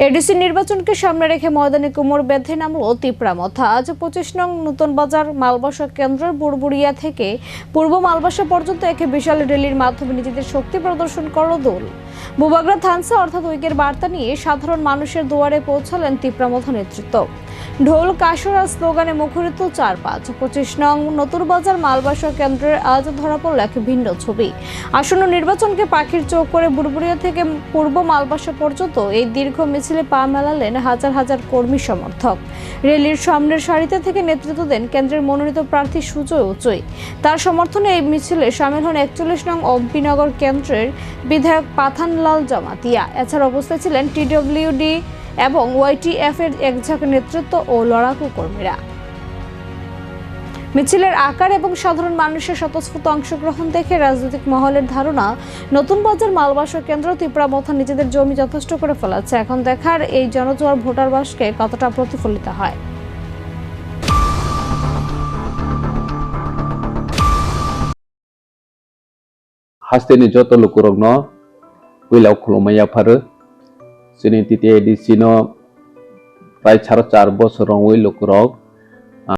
ADC নির্বাচনকে সামনে রেখে ময়দানে কোমর বেঁধে নামল তিপ্রামথা। আজ 25 নং নতুন বাজার মালবাসা কেন্দ্রের বুড়বুড়িয়া থেকে পূর্ব মালবাসা পর্যন্ত এক বিশাল র্যালির মাধ্যমে নিজেদের শক্তি প্রদর্শন করল দল। বুবাগ্রা থানসা অর্থাৎ ঐক্যের বার্তা নিয়ে সাধারণ মানুষের দুয়ারে পৌঁছালেন তিপ্রামথা নেতৃত্ব। ঢোল কাসরা স্লোগানে মুখরিত চারপাশ। 25 নং নতুন বাজার মালবাসা কেন্দ্রের আজ ধরা পড়ল এক ভিন্ন ছবি। আসন্ন নির্বাচনকে পাখির চোখ করে বুড়বুড়িয়া থেকে পূর্ব মালবাসা পর্যন্ত এই দীর্ঘ মিছিলে পা মেলালেন হাজার হাজার কর্মী সমর্থক। র্যালির সামনের সারিতে থেকে নেতৃত্ব দেন কেন্দ্রের মনোনীত প্রার্থী সুজয় উচই। তার সমর্থনে এই মিছিলে সামিল হন 41 নং অম্পিনগর কেন্দ্রের বিধায়ক পাথানলাল জামাতিয়া। এছাড়া উপস্থিত ছিলেন টিডব্লিউডি এবং ওয়াইটিএফ এর একঝাঁক নেতৃত্ব ও লড়াকু কর্মীরা। মিছিলের আকার এবং সাধারণ মানুষের স্বতঃস্ফূর্ত অংশগ্রহণ দেখে রাজনৈতিক মহলের ধারণা নতুন বাজার মালবাসা কেন্দ্র তিপ্রামথা নিজেদের জমি যথেষ্ট করে ফেলাচ্ছে। এখন দেখার এই জনজোয়ার ভোটার বাসকে কতটা প্রতিফলিত হয়। হাস্তেনি যত লোকরগ্ন কইলাও খুলমাইয়া ফারো সিনি তিতে এডিসিনো প্রায় 4.5 বছর ওই লোকরক